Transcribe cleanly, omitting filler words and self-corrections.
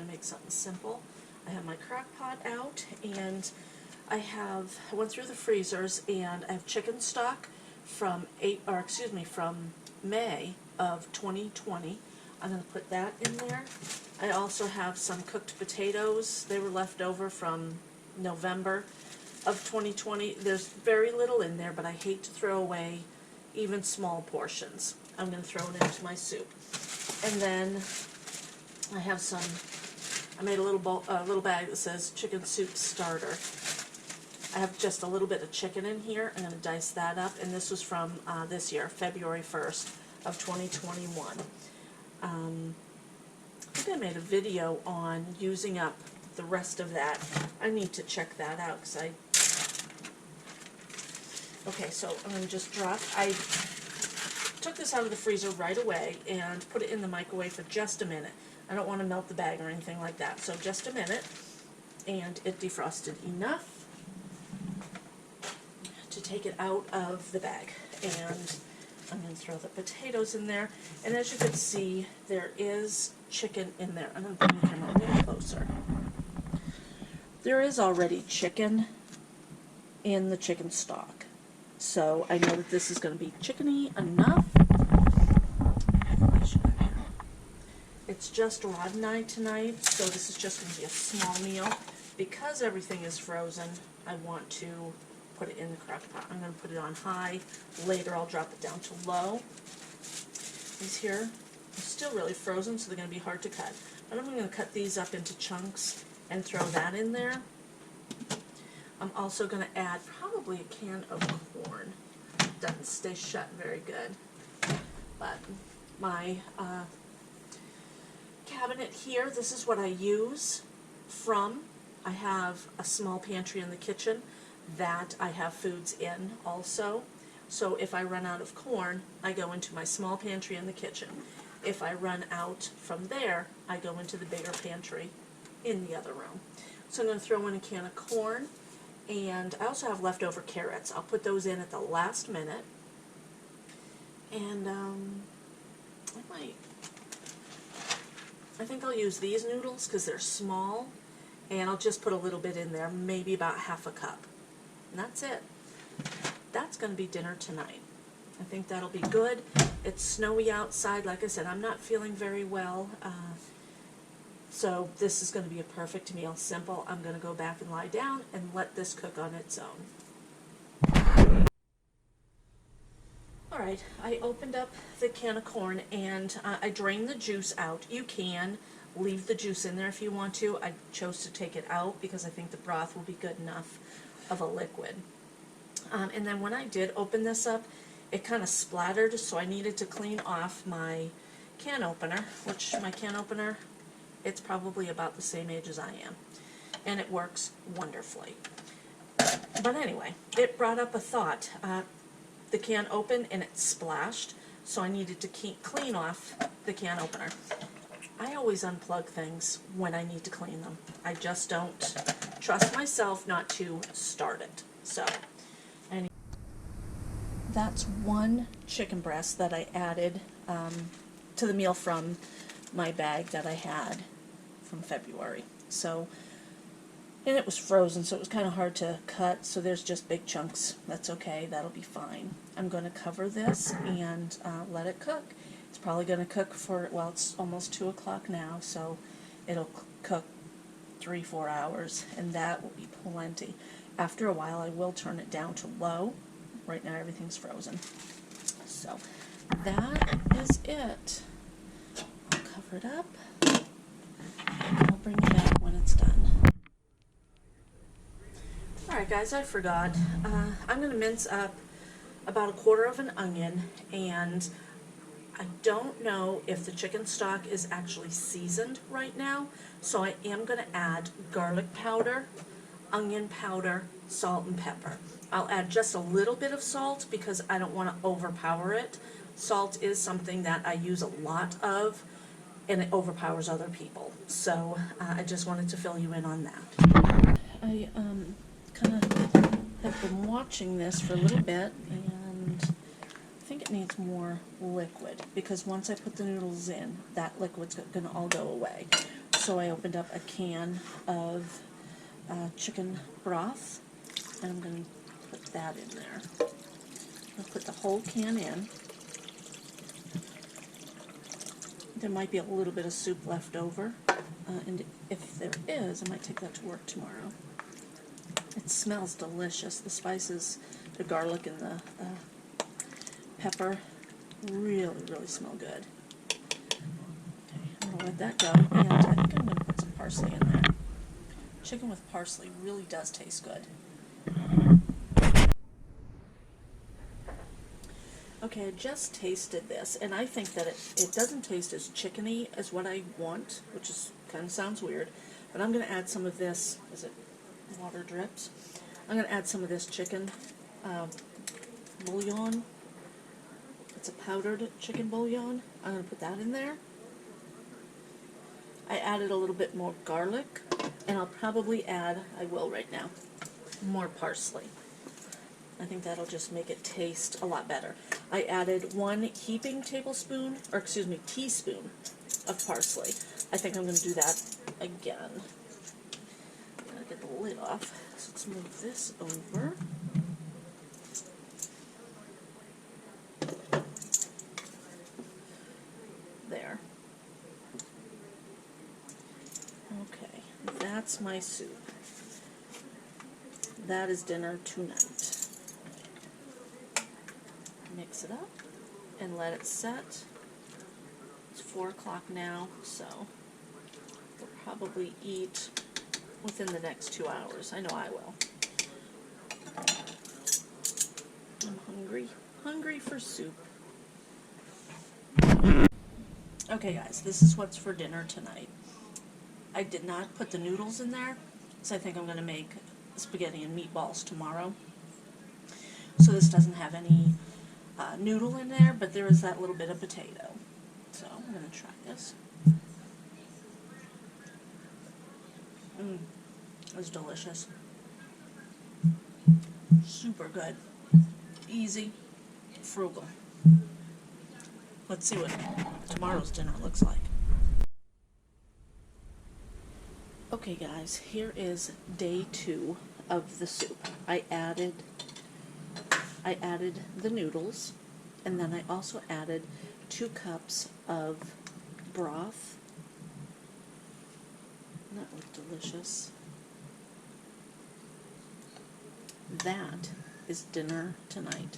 going to make something simple. I have my crock pot out, and I went through the freezers, and I have chicken stock from May of 2020. I'm going to put that in there. I also have some cooked potatoes. They were left over from November of 2020. There's very little in there, but I hate to throw away even small portions. I'm going to throw it into my soup. And then I have I made a little bag that says chicken soup starter. I have just a little bit of chicken in here. I'm going to dice that up, and this was from this year, February 1st of 2021. I think I made a video on using up the rest of that. I need to check that out because okay, so I'm going to just I took this out of the freezer right away and put it in the microwave for just a minute. I don't want to melt the bag or anything like that, so just a minute, and it defrosted enough to take it out of the bag. And I'm going to throw the potatoes in there, and as you can see, there is chicken in there. I'm going to bring the camera a little closer. There is already chicken in the chicken stock, so I know that this is going to be chickeny enough. It's just Rod and I tonight, so this is just going to be a small meal. Because everything is frozen, I want to put it in the crock pot. I'm going to put it on high. Later I'll drop it down to low. These here are still really frozen, so they're going to be hard to cut. But I'm going to cut these up into chunks and throw that in there. I'm also going to add probably a can of corn. It doesn't stay shut very good. But my cabinet here, this is what I use from. I have a small pantry in the kitchen that I have foods in also. So if I run out of corn, I go into my small pantry in the kitchen. If I run out from there, I go into the bigger pantry in the other room. So I'm going to throw in a can of corn, and I also have leftover carrots. I'll put those in at the last minute. And I think I'll use these noodles because they're small, and I'll just put a little bit in there, maybe about half a cup. And that's it. That's going to be dinner tonight. I think that'll be good. It's snowy outside. Like I said, I'm not feeling very well, so this is going to be a perfect meal. Simple. I'm going to go back and lie down and let this cook on its own. Alright, I opened up the can of corn, and I drained the juice out. You can leave the juice in there if you want to. I chose to take it out because I think the broth will be good enough of a liquid. And then when I did open this up, it kind of splattered, so I needed to clean off my can opener, which my can opener, it's probably about the same age as I am. And it works wonderfully. But anyway, it brought up a thought. The can opened and it splashed, so I needed to clean off the can opener. I always unplug things when I need to clean them. I just don't trust myself not to start it. So, anyway, that's one chicken breast that I added to the meal from my bag that I had from February. So, and it was frozen, so it was kind of hard to cut, so there's just big chunks. That's okay, that'll be fine. I'm going to cover this and let it cook. It's probably going to cook for, well, it's almost 2 o'clock now, so it'll cook 3-4 hours, and that will be plenty. After a while, I will turn it down to low. Right now, everything's frozen. So, that is it. I'll cover it up, and I'll bring it back when it's done. Alright guys, I forgot. I'm going to mince up about 1/4 of an onion, and I don't know if the chicken stock is actually seasoned right now, so I am going to add garlic powder, onion powder, salt, and pepper. I'll add just a little bit of salt because I don't want to overpower it. Salt is something that I use a lot of, and it overpowers other people. So I just wanted to fill you in on that. I kind of have been watching this for a little bit, and I think it needs more liquid because once I put the noodles in, that liquid's going to all go away. So I opened up a can of chicken broth, and I'm going to put that in there. I'll put the whole can in. There might be a little bit of soup left over, and if there is, I might take that to work tomorrow. It smells delicious. The spices, the garlic and the pepper really, really smell good. Okay, I'm going to let that go, and I think I'm going to put some parsley in there. Chicken with parsley really does taste good. Okay, I just tasted this, and I think that it doesn't taste as chickeny as what I want, which is kind of sounds weird, but I'm going to add some of this, is it water drips? I'm going to add some of this chicken bouillon. It's a powdered chicken bouillon. I'm going to put that in there. I added a little bit more garlic, and I'll probably add, I will right now, more parsley. I think that'll just make it taste a lot better. I added 1 heaping tablespoon, or excuse me, teaspoon of parsley. I think I'm going to do that again. I'm going to get the lid off. So let's move this over. There. Okay, that's my soup. That is dinner tonight. Mix it up and let it set. It's 4 o'clock now, so we'll probably eat within the next 2 hours. I know I will. I'm hungry. Hungry for soup. Okay guys, this is what's for dinner tonight. I did not put the noodles in there, so I think I'm going to make spaghetti and meatballs tomorrow. So this doesn't have any noodle in there, but there is that little bit of potato. So I'm going to try this. It's delicious. Super good. Easy. Frugal. Let's see what tomorrow's dinner looks like. Okay guys, here is day 2 of the soup. I added the noodles, and then I also added 2 cups of broth. That looked delicious. That is dinner tonight.